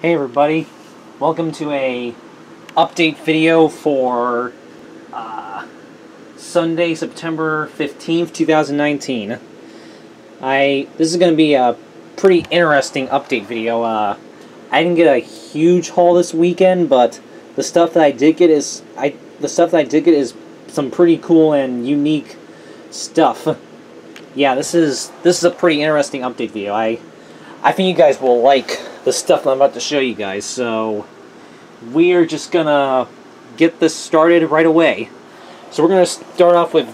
Hey everybody, welcome to a update video for Sunday, September 15th, 2019. This is going to be a pretty interesting update video. I didn't get a huge haul this weekend, but the stuff that I did get is some pretty cool and unique stuff. Yeah, this is a pretty interesting update video. I think you guys will like the stuff that I'm about to show you guys, so we're just gonna get this started right away. So we're gonna start off with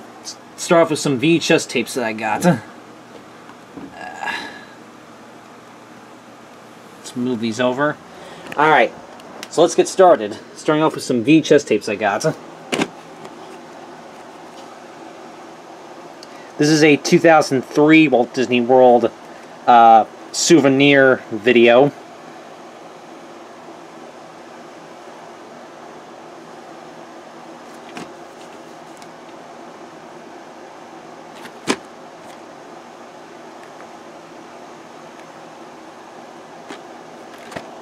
some VHS tapes that I got. Let's move these over. Alright, so let's get started. Starting off with some VHS tapes I got. This is a 2003 Walt Disney World souvenir video.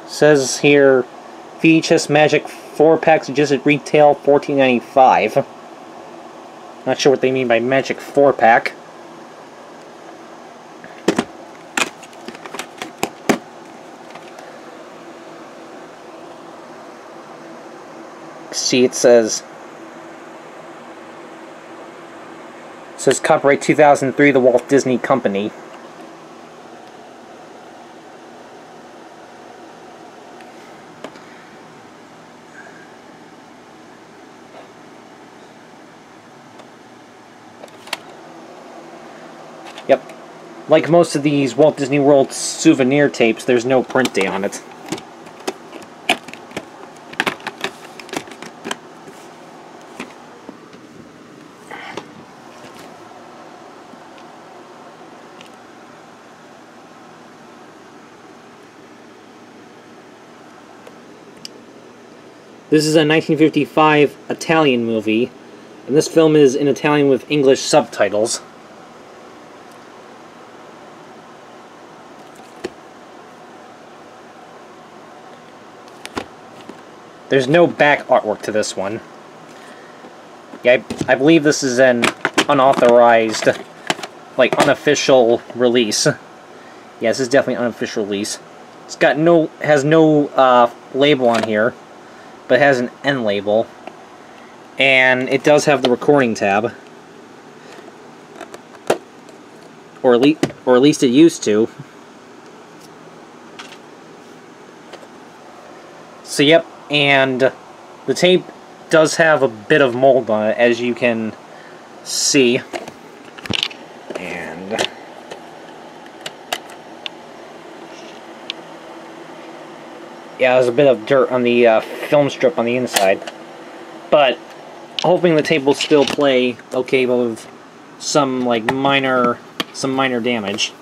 Says here, VHS Magic 4-pack suggested retail $14.95. Not sure what they mean by Magic 4-pack. See, it says copyright 2003, the Walt Disney Company. Yep. Like most of these Walt Disney World souvenir tapes, there's no print date on it. This is a 1955 Italian movie, and this film is in Italian with English subtitles. There's no back artwork to this one. Yeah, I believe this is an unauthorized, like, unofficial release. Yeah, this is definitely an unofficial release. It's got has no label on here, but it has an end label, and it does have the recording tab, or at least it used to. So yep, and the tape does have a bit of mold on it, as you can see, and yeah, there's a bit of dirt on the film strip on the inside, but hoping the tape will still play okay with some minor damage.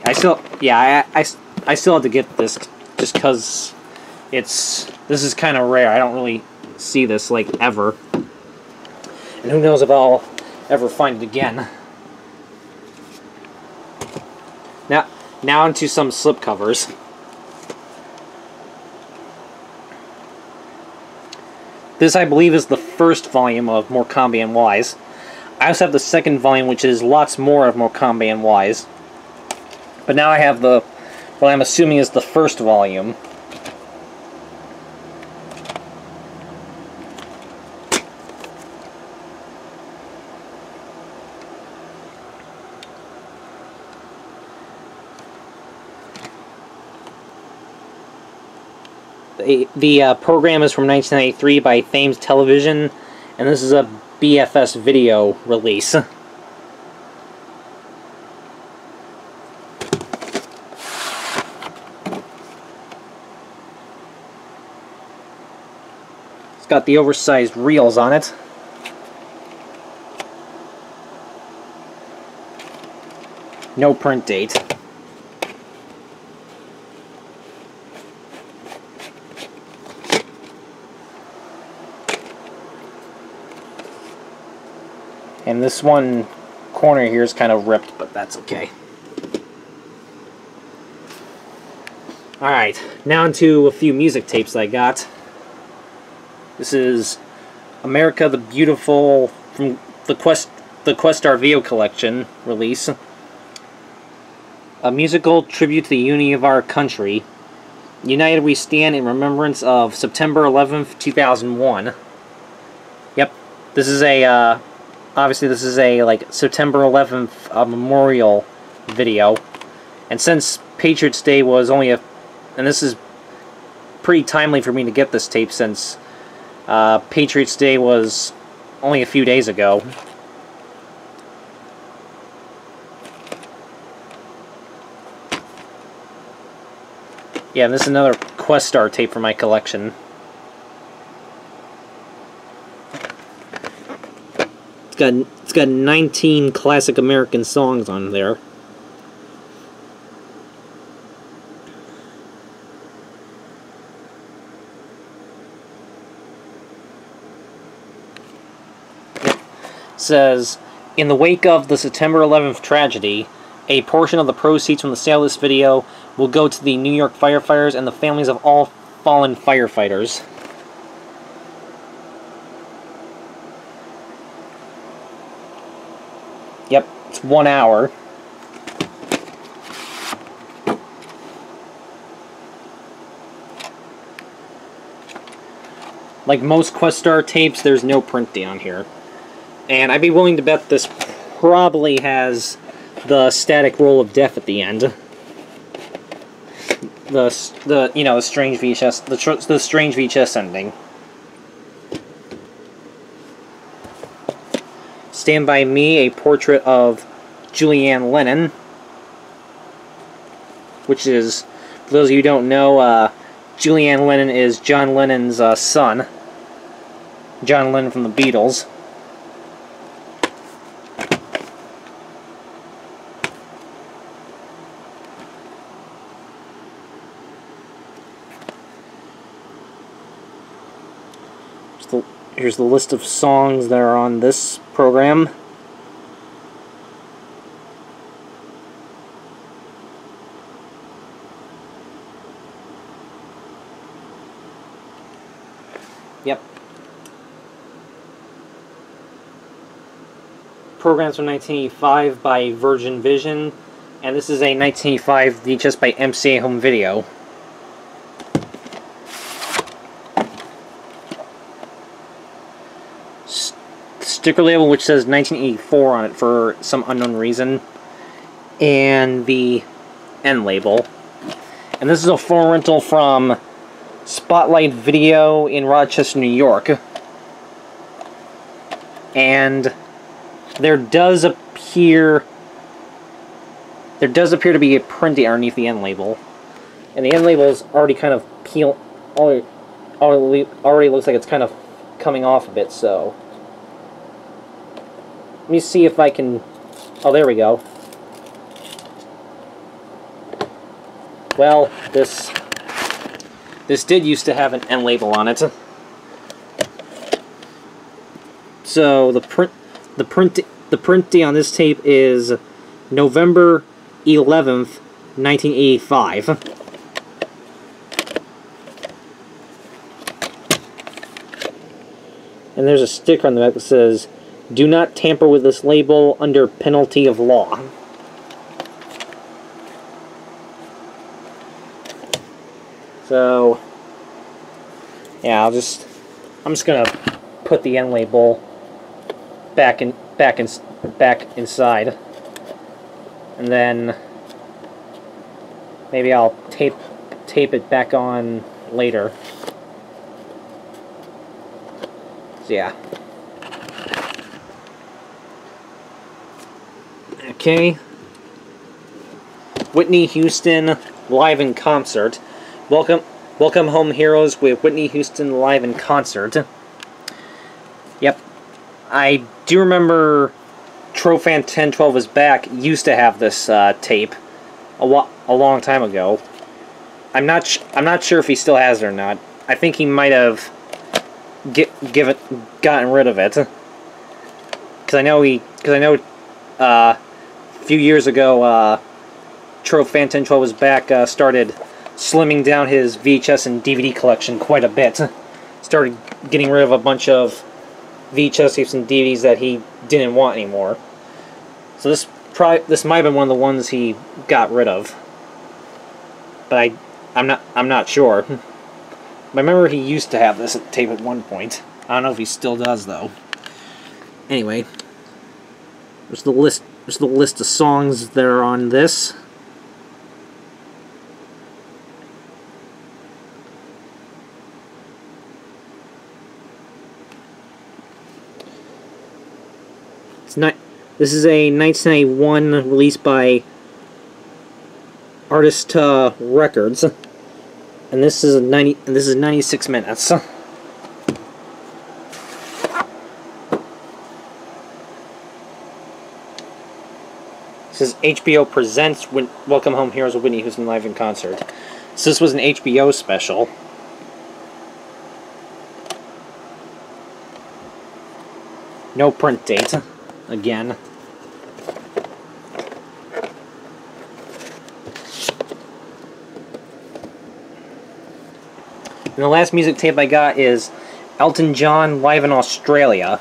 I still have to get this just because this is kind of rare. I don't really see this ever, and who knows if I'll ever find it again. Now into some slipcovers. This, I believe, is the first volume of Morcombe and Wise. I also have the second volume, which is lots more of Morcombe and Wise. But now I have what I'm assuming is the first volume. The program is from 1993 by Thames Television, and this is a BFS video release. It's got the oversized reels on it. No print date. And this one corner here is kind of ripped, but that's okay. Alright, now into a few music tapes I got. This is America the Beautiful from the Questar Video Collection release. A musical tribute to the unity of our country. United we stand in remembrance of September 11th, 2001. Yep, this is a, obviously this is a, like, September 11th memorial video. And since Patriots Day was only a, and this is pretty timely for me to get this tape since Patriots Day was only a few days ago. Yeah, and this is another Questar tape for my collection. It's got 19 classic American songs on there. It says, in the wake of the September 11th tragedy, a portion of the proceeds from the sale of this video will go to the New York firefighters and the families of all fallen firefighters. Yep, it's 1 hour. Like most Questar tapes, there's no printing on here. And I'd be willing to bet this probably has the static roll of death at the end. The you know, the strange VHS, the strange VHS ending. Stand By Me, a portrait of Julianne Lennon, which is, for those of you who don't know, Julianne Lennon is John Lennon's son. John Lennon from the Beatles. Here's the list of songs that are on this program. Yep. Programs from 1985 by Virgin Vision, and this is a 1985 VHS by MCA Home Video. Sticker label which says 1984 on it for some unknown reason, and the end label. And this is a full rental from Spotlight Video in Rochester, New York. And there does appear to be a printing underneath the end label, and the end label is already kind of already looks like it's kind of coming off a bit. So let me see if I can... Oh, there we go. Well, this did used to have an end label on it. So the printing on this tape is November 11th, 1985. And there's a sticker on the back that says, "Do not tamper with this label under penalty of law." So, yeah, I'm just gonna put the end label back inside, and then maybe I'll tape it back on later. So yeah. Okay. Whitney Houston live in concert. Welcome Home Heroes with Whitney Houston live in concert. Yep. I do remember Trofan 1012 is Back used to have this tape a long time ago. I'm not sure if he still has it or not. I think he might have gotten rid of it. Because I know a few years ago, Trofan 1012 is Back started slimming down his VHS and DVD collection quite a bit. Started getting rid of a bunch of VHS tapes and DVDs that he didn't want anymore. So this might have been one of the ones he got rid of. But I'm not sure. I remember he used to have this tape at one point. I don't know if he still does though. Anyway, there's the list of songs that are on this. This is a 1991 release by Artist Records, and this is 96 minutes. This is HBO presents Welcome Home Heroes of Whitney Houston live in concert. So this was an HBO special. No print date. Again. And the last music tape I got is Elton John Live in Australia,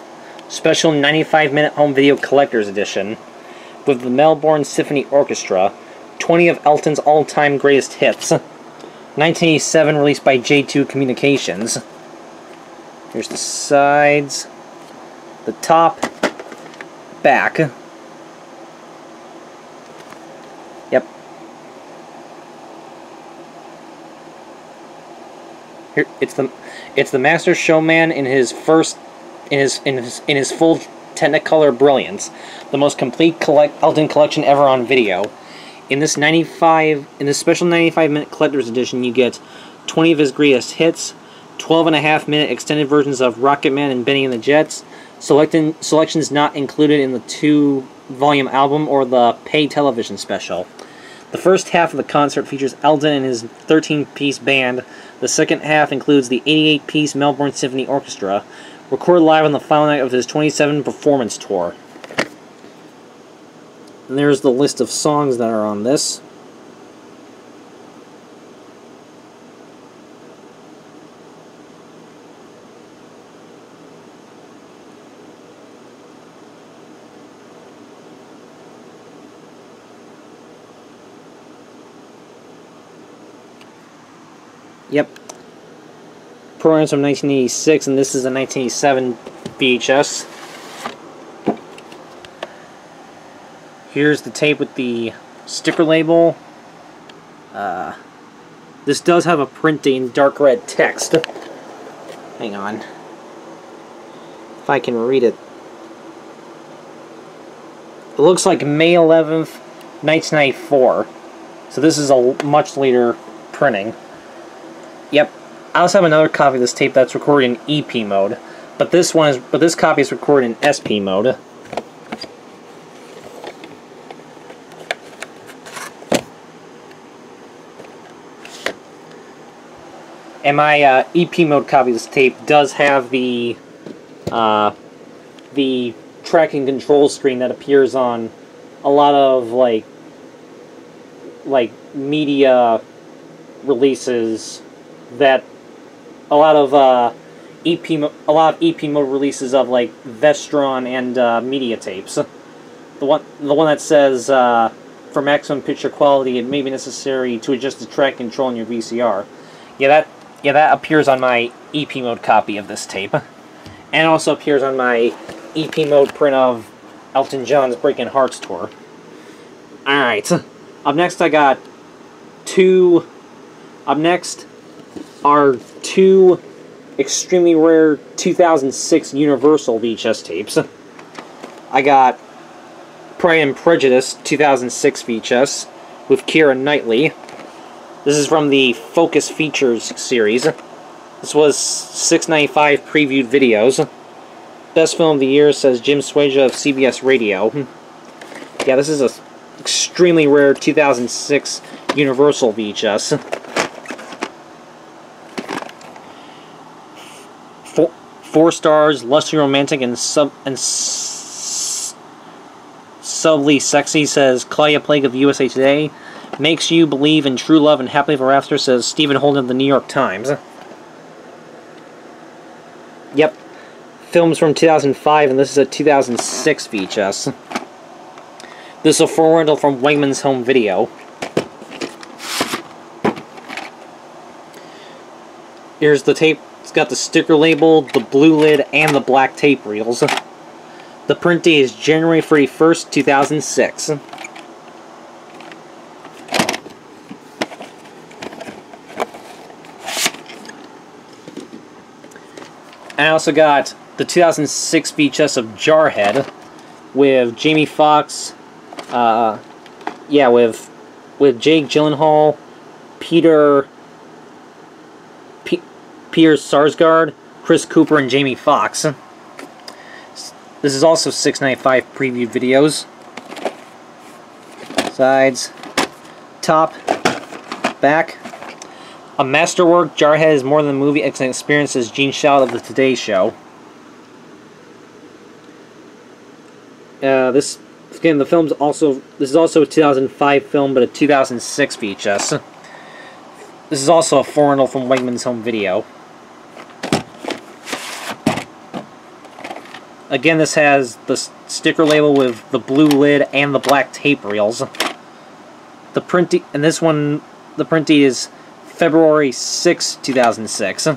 special 95-minute home video collector's edition, with the Melbourne Symphony Orchestra, 20 of Elton's all-time greatest hits, 1987 released by J2 Communications. Here's the sides, the top, back. Yep. Here it's the Master Showman in his full Technicolor brilliance, the most complete Elton collection ever on video. In this special 95-minute collector's edition, you get 20 of his greatest hits, 12.5-minute extended versions of Rocket Man and Benny and the Jets, selections not included in the 2-volume album or the pay television special. The first half of the concert features Elton and his 13-piece band. The second half includes the 88-piece Melbourne Symphony Orchestra, recorded live on the final night of his 27 performance tour. And there's the list of songs that are on this. Yep. Programs from 1986, and this is a 1987 VHS. Here's the tape with the sticker label. This does have a printing dark red text. Hang on. If I can read it. It looks like May 11th, 1994. So this is a much later printing. Yep. I also have another copy of this tape that's recorded in EP mode, but this copy is recorded in SP mode. And my EP mode copy of this tape does have the tracking control screen that appears on a lot of like media releases, that a lot of EP mode releases of like Vestron and media tapes. The one that says for maximum picture quality, it may be necessary to adjust the track control in your VCR. Yeah, that appears on my EP mode copy of this tape, and also appears on my EP mode print of Elton John's Breaking Hearts tour. All right, up next are two extremely rare 2006 Universal VHS tapes. I got Pride and Prejudice 2006 VHS with Keira Knightley. This is from the Focus Features series. This was $6.95 previewed videos. Best film of the year, says Jim Swaja of CBS Radio. Yeah, this is a extremely rare 2006 Universal VHS. Four stars, lusty romantic, and subtly sexy, says Claudia Plague of USA Today. Makes you believe in true love and happily ever after, says Stephen Holden of the New York Times. Yep. Films from 2005, and this is a 2006 VHS. This is a full rental from Wegmans Home Video. Here's the tape. It's got the sticker label, the blue lid, and the black tape reels. The print date is January 31st, 2006. I also got the 2006 VHS of Jarhead with Jamie Foxx, with Jake Gyllenhaal, Peter Sarsgaard, Chris Cooper, and Jamie Foxx. This is also 695 previewed videos. Sides, top, back. A masterwork, Jarhead is more than a movie. It's an experience, says Gene Shalit of the Today Show. This is also a 2005 film, but a 2006 VHS. This is also a full rental from Wegmans Home Video. Again, this has the sticker label with the blue lid and the black tape reels. The print is February 6, 2006.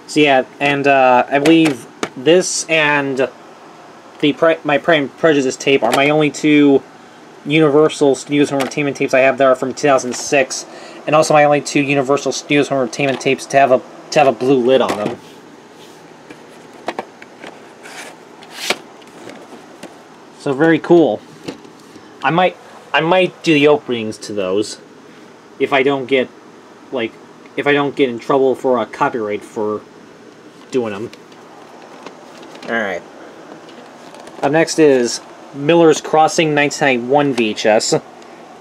So yeah, and I believe this and my Pride and Prejudice tape are my only two Universal Studios Home Entertainment tapes I have that are from 2006, and also my only two Universal Studios Home Entertainment tapes to have a blue lid on them. So very cool. I might do the openings to those if I don't get in trouble for a copyright for doing them. Alright. Up next is Miller's Crossing 1991 VHS.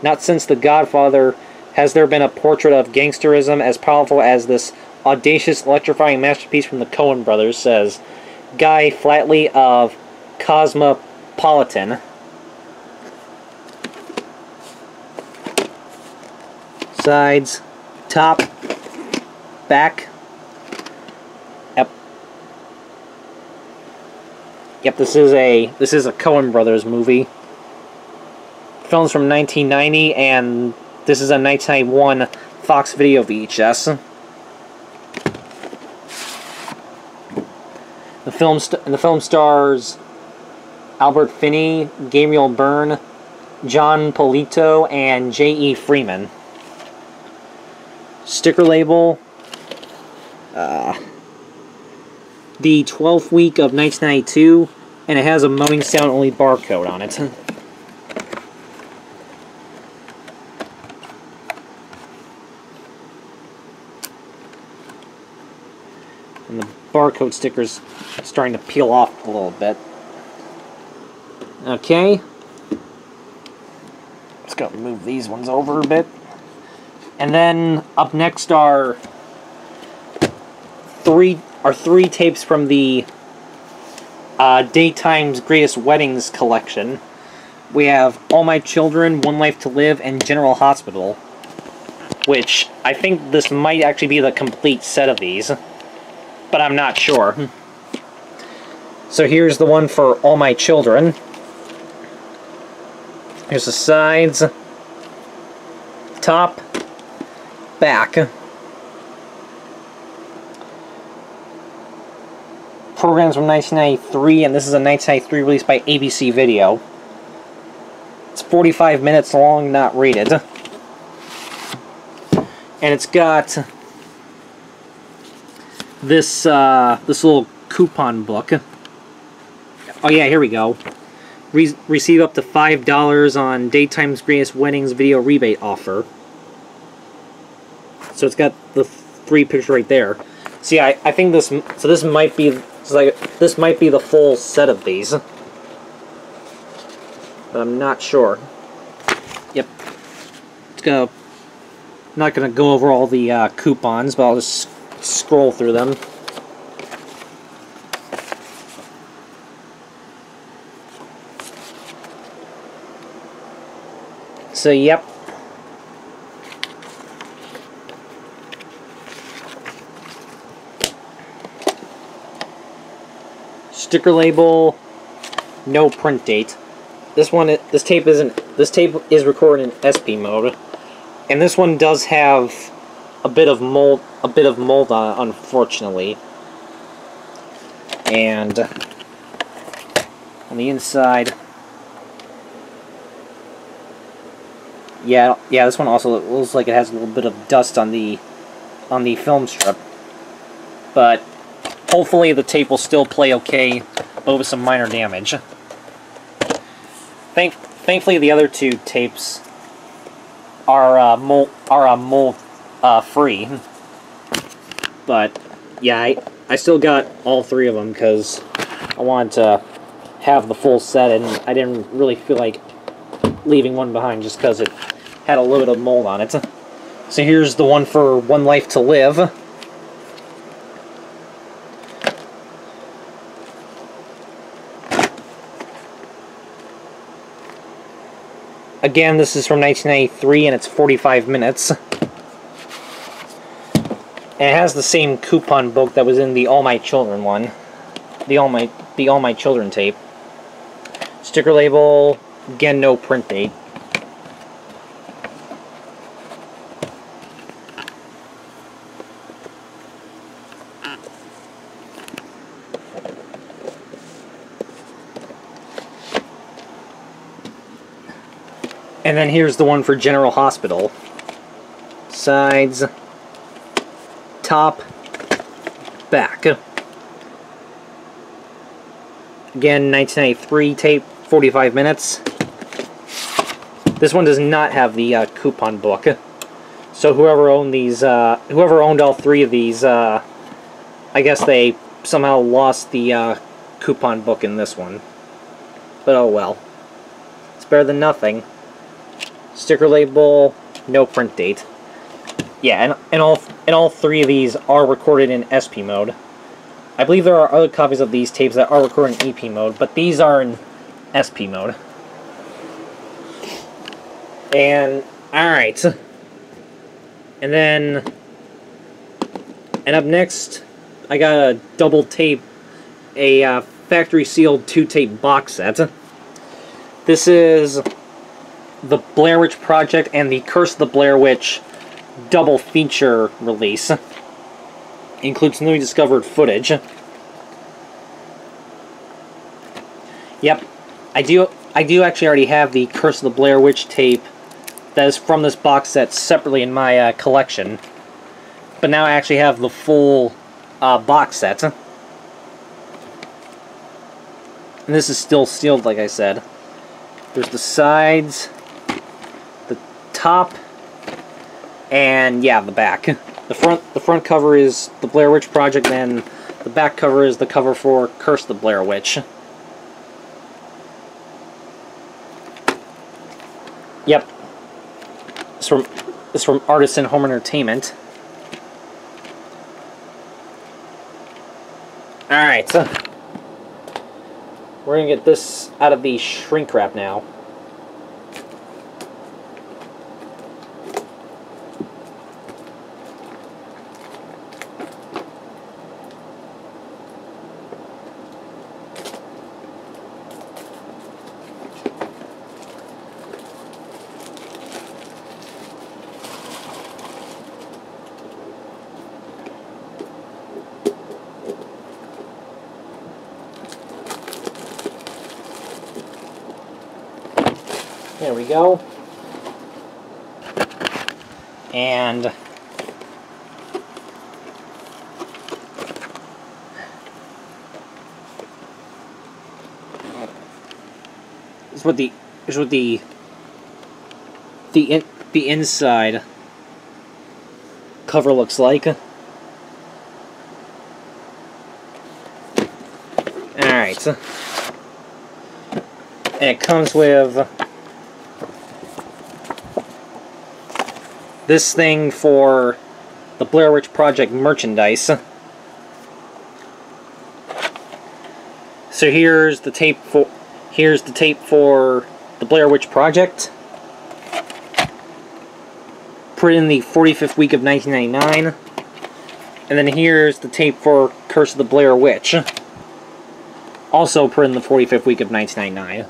Not since The Godfather has there been a portrait of gangsterism as powerful as this audacious, electrifying masterpiece from the Coen brothers, says Guy Flatley of Cosmopolitan. Sides, top, back. Yep, this is a Coen Brothers movie. Films from 1990, and this is a 1991 Fox Video VHS. The film stars Albert Finney, Gabriel Byrne, John Polito, and J.E. Freeman. Sticker label. The 12th week of 1992, and it has a mowing sound only barcode on it. And the barcode sticker's starting to peel off a little bit. Okay. Just gonna move these ones over a bit. And then up next are three tapes from the Daytime's Greatest Weddings collection. We have All My Children, One Life to Live, and General Hospital. Which, I think this might actually be the complete set of these. But I'm not sure. So here's the one for All My Children. Here's the sides. Top. Back. Programs from 1993, and this is a 1993 release by ABC Video. It's 45 minutes long, not rated. And it's got this little coupon book. Oh yeah, here we go. Receive up to $5 on Daytime's Greatest Weddings video rebate offer. So it's got the 3 pictures right there. See, I think this might be the full set of these, but I'm not sure. Yep. Not gonna go over all the coupons, but I'll just scroll through them. So, yep. Sticker label, no print date. This tape is recorded in SP mode, and this one does have a bit of mold on it, unfortunately. And on the inside, yeah, this one also looks like it has a little bit of dust on the film strip, but hopefully the tape will still play okay, but with some minor damage. Thankfully, the other two tapes are mold free, but yeah, I still got all three of them because I wanted to have the full set, and I didn't really feel like leaving one behind just because it had a little bit of mold on it. So here's the one for One Life to Live. Again, this is from 1993, and it's 45 minutes. And it has the same coupon book that was in the All My Children one. The All My Children tape. Sticker label, again, no print date. And then here's the one for General Hospital. Sides, top, back. Again, 1993 tape, 45 minutes. This one does not have the coupon book. So whoever owned these, whoever owned all three of these, I guess they somehow lost the coupon book in this one. But oh well. It's better than nothing. Sticker label, no print date. Yeah, and all three of these are recorded in SP mode. I believe there are other copies of these tapes that are recorded in EP mode, but these are in SP mode. And alright. And up next, I got a double tape, a factory sealed 2-tape box set. This is the Blair Witch Project and the Curse of the Blair Witch double feature release. Includes newly discovered footage. Yep, I do actually already have the Curse of the Blair Witch tape that is from this box set separately in my collection. But now I actually have the full box set. And this is still sealed, like I said. There's the sides, the top, and yeah, the back. The front cover is the Blair Witch Project, and the back cover is the cover for Curse the Blair Witch. Yep. It's from Artisan Home Entertainment. Alright, so we're gonna get this out of the shrink wrap now. There we go. And this is what the inside cover looks like. Alright. And it comes with this thing for the Blair Witch Project merchandise. So here's the tape for the Blair Witch Project. printed in the 45th week of 1999. And then here's the tape for Curse of the Blair Witch. Also printed in the 45th week of 1999.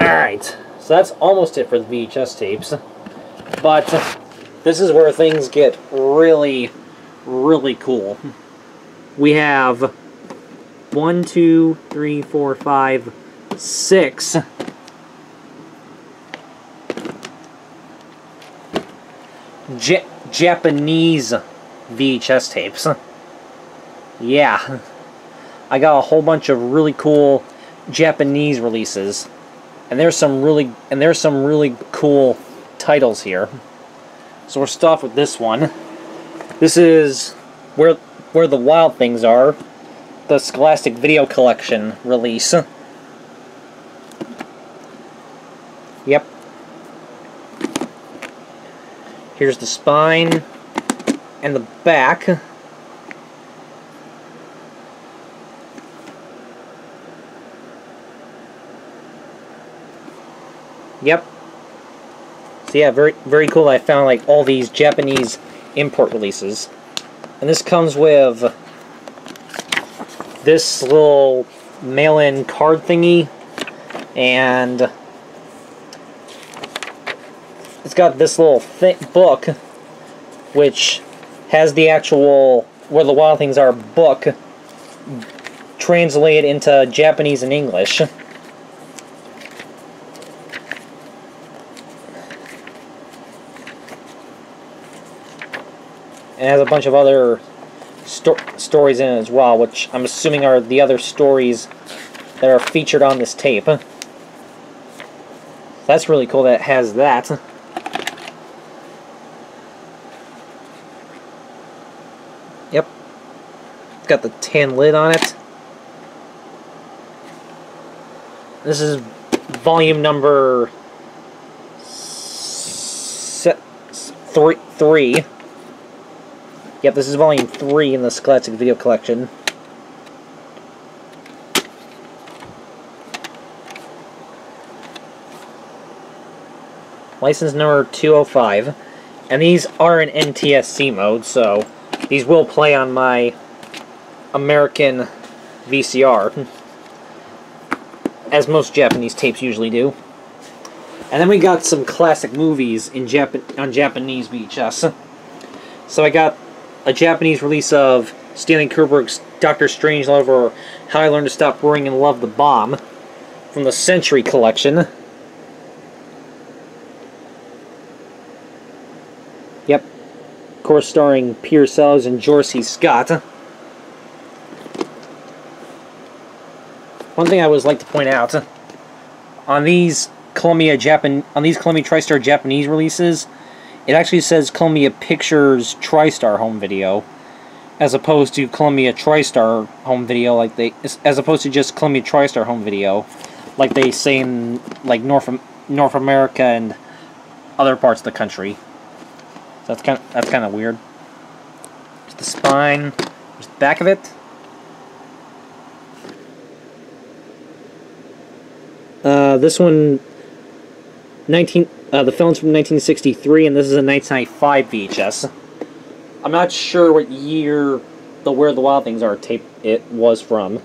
Alright, so that's almost it for the VHS tapes. But this is where things get really, really cool. We have 1, 2, 3, 4, 5, 6 Japanese VHS tapes. Yeah, I got a whole bunch of really cool Japanese releases, and there's some really cool titles here. So we'll start off with this one. This is Where the Wild Things Are, the Scholastic Video Collection release. Yep. Here's the spine and the back. Yep. So yeah, very, very cool. I found like all these Japanese import releases. And this comes with this little mail-in card thingy, and it's got this little book, which has the actual Where the Wild Things Are book translated into Japanese and English. And it has a bunch of other stories in it as well, which I'm assuming are the other stories that are featured on this tape. That's really cool that it has that. Yep. It's got the tin lid on it. This is volume number 3. Yep, this is volume 3 in the Scholastic Video Collection. License number 205. And these are in NTSC mode, so these will play on my American VCR, as most Japanese tapes usually do. And then we got some classic movies on Japanese VHS. So I got a Japanese release of Stanley Kubrick's Dr. Strangelove, or How I Learned to Stop Worrying and Love the Bomb, from the Century Collection. Yep. Of course, starring Peter Sellers and George C. Scott. One thing I always like to point out, on these Columbia TriStar Japanese releases, it actually says Columbia Pictures TriStar Home Video, as opposed to Columbia TriStar Home Video, as opposed to just Columbia TriStar Home Video, like they say in like North America and other parts of the country. So that's kind of weird. There's the spine. There's the back of it. This one, the film's from 1963, and this is a 1995 VHS. I'm not sure what year the Where the Wild Things Are tape it was from,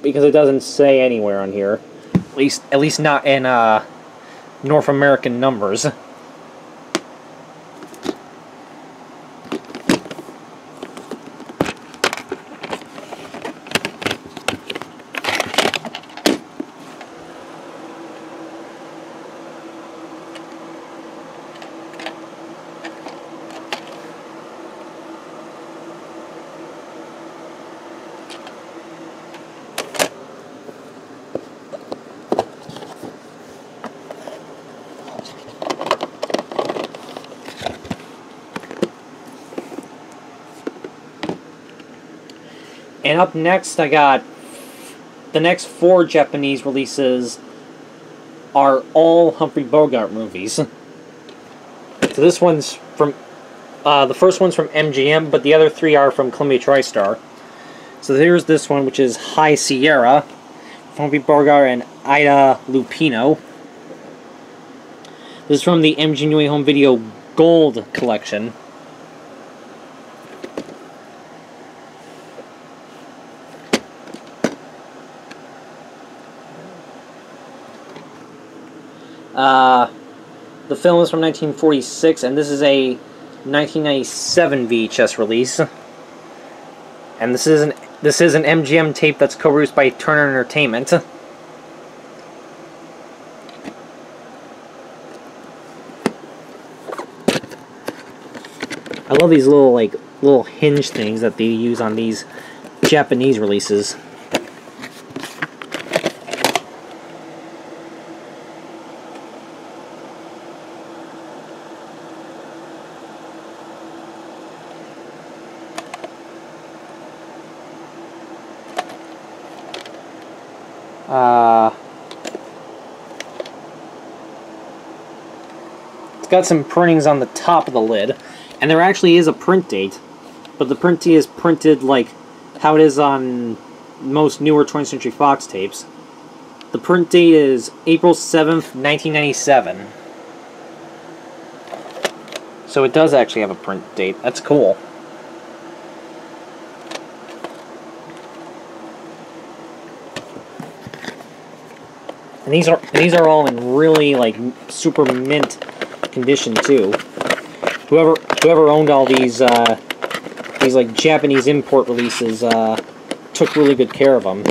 because it doesn't say anywhere on here. At least not in North American numbers. And up next, I got the next 4 Japanese releases are all Humphrey Bogart movies. So this one's from The first one's from MGM, but the other three are from Columbia TriStar. So here's this one, which is High Sierra, Humphrey Bogart and Ida Lupino. This is from the MGM New Home Video Gold collection. The film is from 1946, and this is a 1997 VHS release. And this is an MGM tape that's co-produced by Turner Entertainment. I love these little hinge things that they use on these Japanese releases. It's got some printings on the top of the lid, and there actually is a print date, but the print date is printed like how it is on most newer 20th Century Fox tapes. The print date is April 7th, 1997. So it does actually have a print date. That's cool. And these are all in really like super mint condition too. Whoever owned all these like Japanese import releases took really good care of them.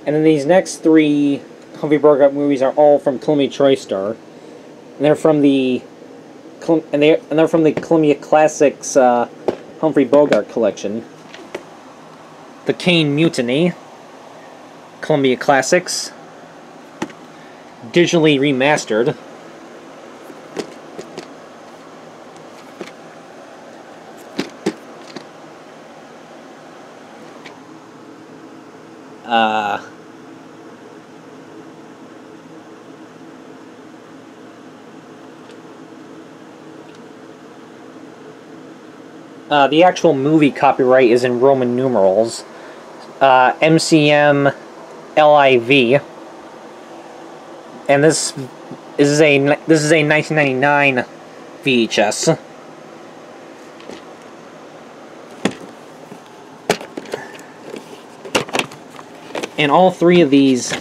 And then these next three Humphrey Bogart movies are all from Columbia TriStar, and they're from the Columbia Classics Humphrey Bogart collection. The Caine Mutiny, Columbia Classics, digitally remastered. The actual movie copyright is in Roman numerals. MCM LIV. And this is a 1999 VHS. And all three of these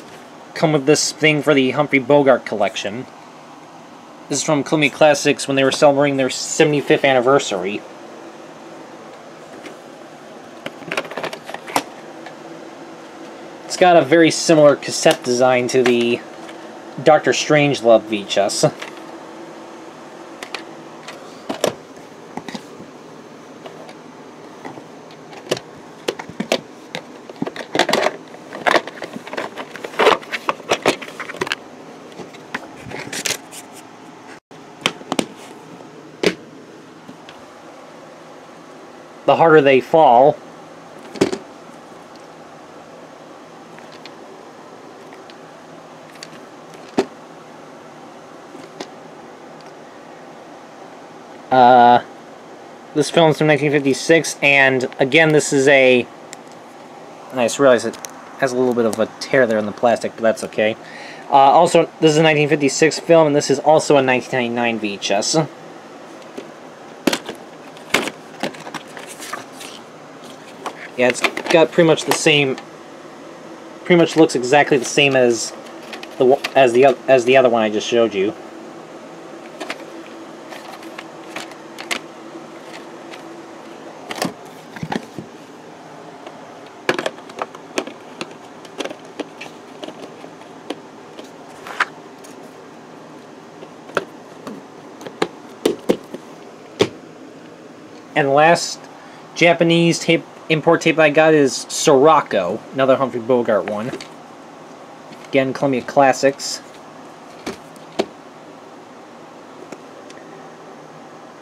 come with this thing for the Humphrey Bogart collection. This is from Columbia Classics when they were celebrating their 75th anniversary. It's got a very similar cassette design to the Dr. Strangelove VHS. The Harder They Fall. This film's from 1956, and again, this is a... I just realized it has a little bit of a tear there in the plastic, but that's okay. Also, this is a 1956 film, and this is also a 1999 VHS. Yeah, it's got pretty much the same... Pretty much looks exactly the same as the other one I just showed you. And the last Japanese import tape I got is Sirocco, another Humphrey Bogart one. Again, Columbia Classics.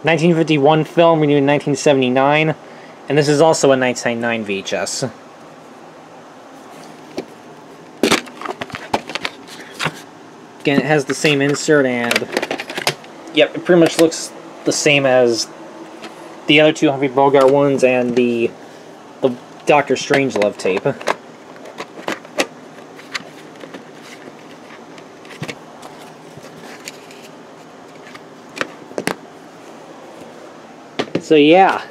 1951 film, renewed in 1979, and this is also a 1999 VHS. Again, it has the same insert, and yep, it pretty much looks the same as the other two Humphrey Bogart ones and the Doctor Strangelove tape. So yeah.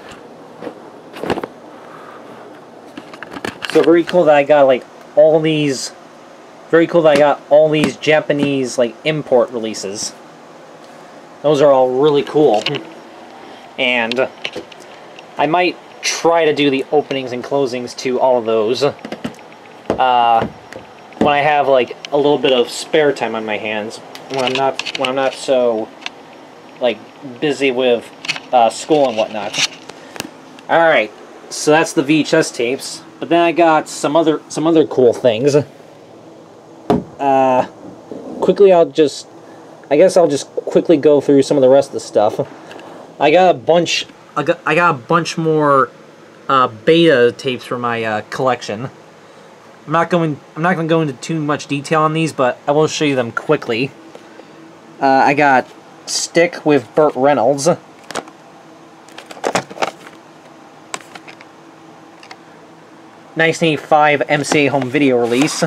So very cool that I got like all these. Very cool that I got all these Japanese like import releases. Those are all really cool. And I might try to do the openings and closings to all of those when I have like a little bit of spare time on my hands, when I'm not so like busy with school and whatnot. All right, so that's the VHS tapes. But then I got some other cool things. Quickly, I guess I'll just quickly go through some of the rest of the stuff. I got a bunch more beta tapes for my collection. I'm not going to go into too much detail on these, but I will show you them quickly. I got Stick with Burt Reynolds. '95 MCA home video release.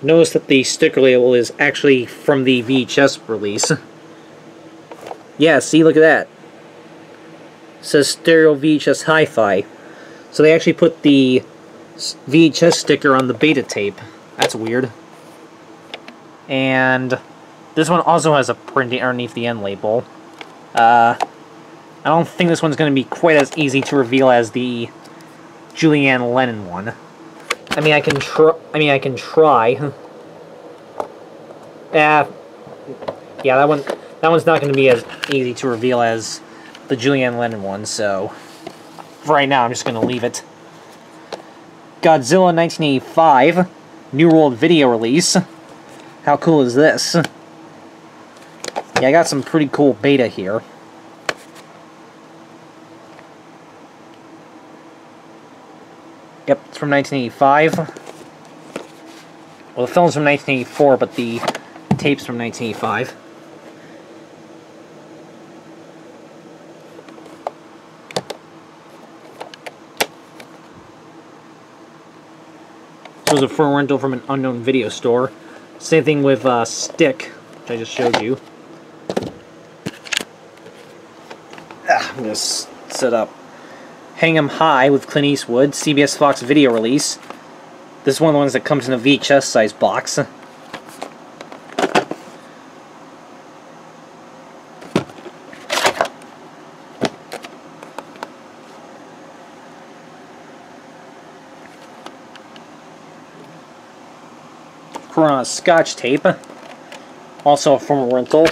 Notice that the sticker label is actually from the VHS release. Yeah, see, look at that. It says Stereo VHS Hi-Fi. So they actually put the VHS sticker on the beta tape. That's weird. And this one also has a printing underneath the end label. I don't think this one's going to be quite as easy to reveal as the Julianne Lennon one. I mean, I can try. Yeah, that one's not going to be as easy to reveal as the Julianne Lennon one, so for right now I'm just going to leave it. Godzilla 1985, New World video release. How cool is this? Yeah, I got some pretty cool beta here. Yep, it's from 1985. Well, the film's from 1984, but the tape's from 1985. This was a front rental from an unknown video store. Same thing with Stick, which I just showed you. I'm going to set up. Hang 'em High with Clint Eastwood, CBS Fox video release. This is one of the ones that comes in a VHS size box. Corona Scotch tape, also a former rental.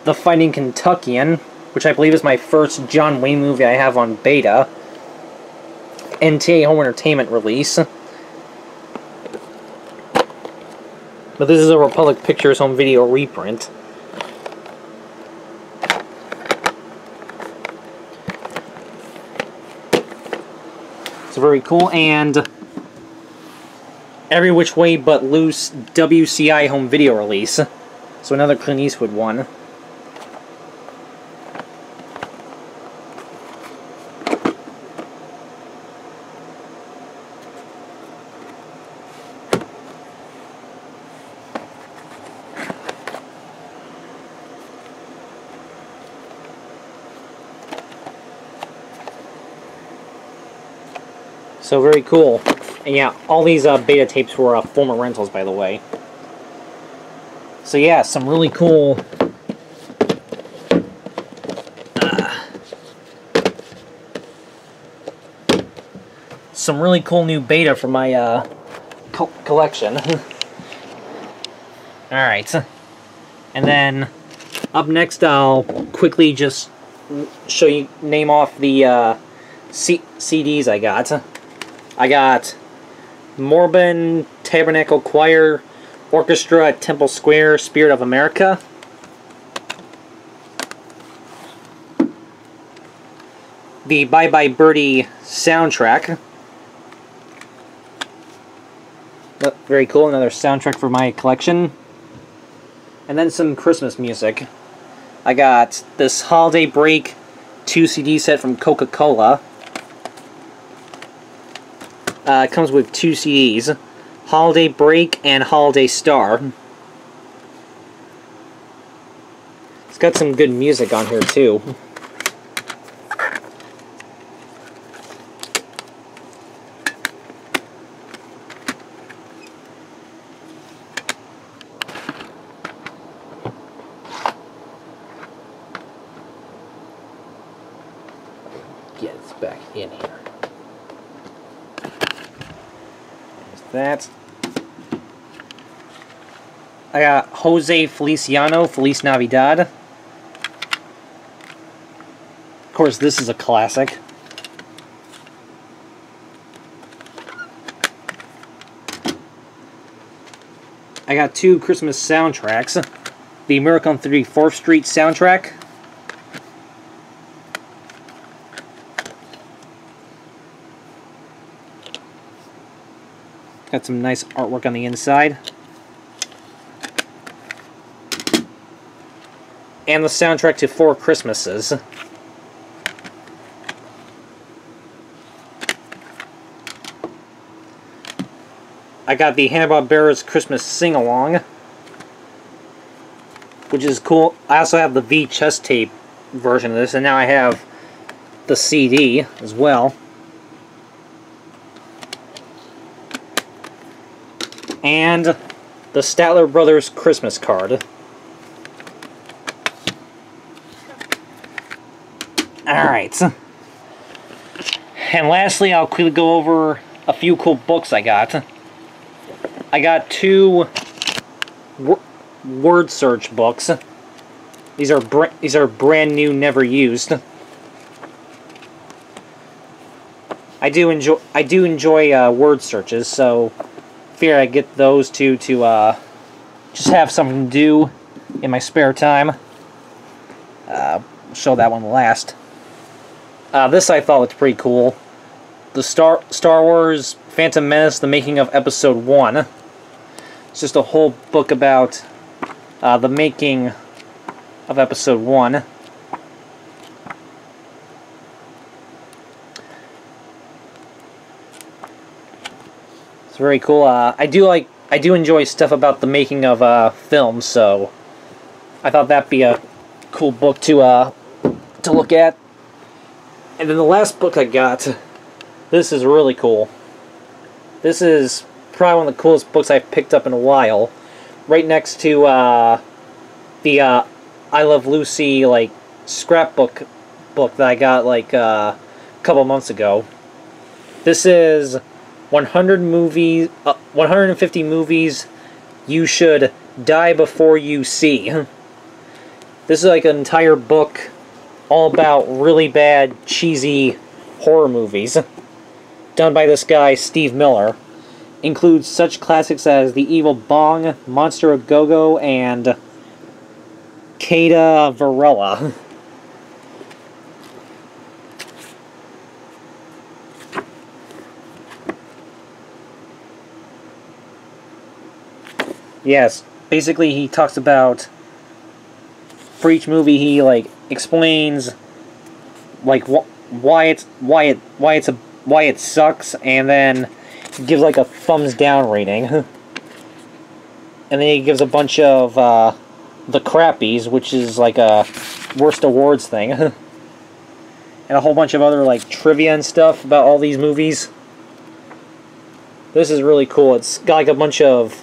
The Fighting Kentuckian, which I believe is my first John Wayne movie I have on beta. NTA Home Entertainment release. But this is a Republic Pictures home video reprint. It's very cool, and Every Which Way But Loose WCI home video release. So another Clint Eastwood one. So very cool. And yeah, all these beta tapes were former rentals, by the way. So yeah, some really cool... some really cool new beta for my collection. Alright. And then, up next I'll quickly just show you, name off the CDs I got. I got Mormon Tabernacle Choir Orchestra at Temple Square, Spirit of America. the Bye Bye Birdie soundtrack. Very cool, another soundtrack for my collection. And then some Christmas music. I got this Holiday Break 2 CD set from Coca-Cola. It comes with 2 CDs. Holiday Break and Holiday Star. It's got some good music on here too. Get it back in here. There's that. I got Jose Feliciano, Feliz Navidad. Of course, this is a classic. I got 2 Christmas soundtracks. The Miracle on 34th Street soundtrack. Got some nice artwork on the inside. And the soundtrack to 4 Christmases. I got the Hanna-Barbera's Christmas Sing-Along, which is cool. I also have the VHS tape version of this, and now I have the CD as well. And the Statler Brothers Christmas card. Alright. And lastly, I'll quickly go over a few cool books I got. I got 2 word search books. These are brand new, never used. I do enjoy word searches, so figure I get those 2 to just have something to do in my spare time. Show that one last. This I thought looked pretty cool. The Star Wars Phantom Menace, the making of Episode 1. It's just a whole book about the making of Episode 1. It's very cool. I do enjoy stuff about the making of films, so I thought that'd be a cool book to look at. And then the last book I got, this is really cool. This is probably one of the coolest books I've picked up in a while. Right next to the I Love Lucy like scrapbook book that I got like a couple months ago. This is 150 movies you should die before you see. This is like an entire book all about really bad, cheesy horror movies done by this guy, Steve Miller. Includes such classics as The Evil Bong, Monster of Go-Go, and Queda Varela. Yes, basically he talks about, for each movie he like explains like why it sucks, and then gives like a thumbs down rating. And then he gives a bunch of the crappies, which is like a worst awards thing. And a whole bunch of other like trivia and stuff about all these movies. This is really cool. It's got like a bunch of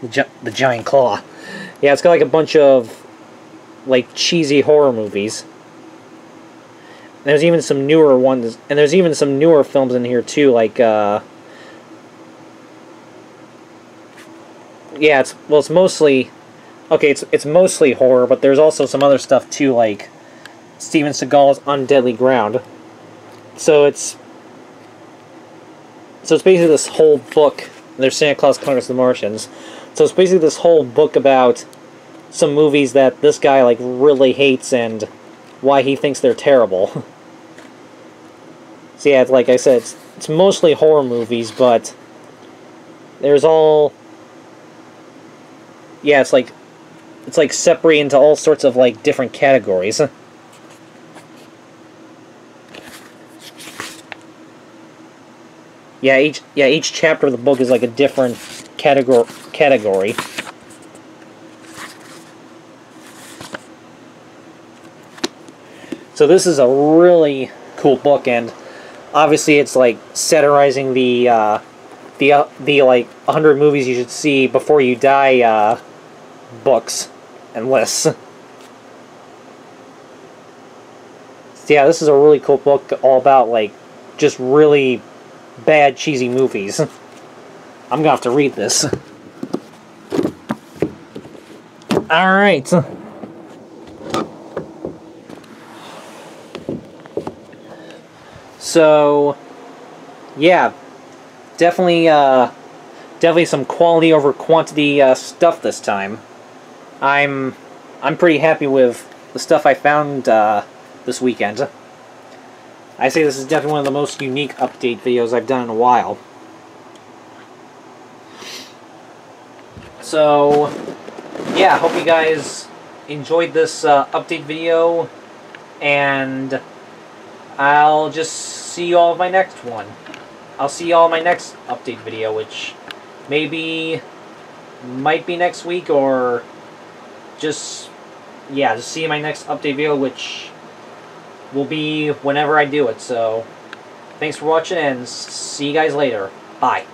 the giant claw. Yeah, it's got like a bunch of like cheesy horror movies. There's even some newer ones, and there's even some newer films in here too, like yeah, it's mostly it's mostly horror, but there's also some other stuff too, like Steven Seagal's On Deadly Ground. So it's basically this whole book. There's Santa Claus Conquers the Martians. So it's basically this whole book about some movies that this guy like really hates and why he thinks they're terrible. So yeah, like I said, it's mostly horror movies, but there's all... Yeah, it's like separated into all sorts of like different categories. Each chapter of the book is like a different category. So this is a really cool book, and obviously it's like satirizing the like 100 movies you should see before you die books and lists. So yeah, this is a really cool book all about like just really bad cheesy movies. I'm gonna have to read this. Alright. So yeah, definitely some quality over quantity stuff this time. I'm pretty happy with the stuff I found this weekend. I say this is definitely one of the most unique update videos I've done in a while. So yeah, hope you guys enjoyed this update video, and I'll just see you all in my next one. I'll see you all in my next update video, which might be next week, or just see you in my next update video, which will be whenever I do it. So thanks for watching, and see you guys later. Bye.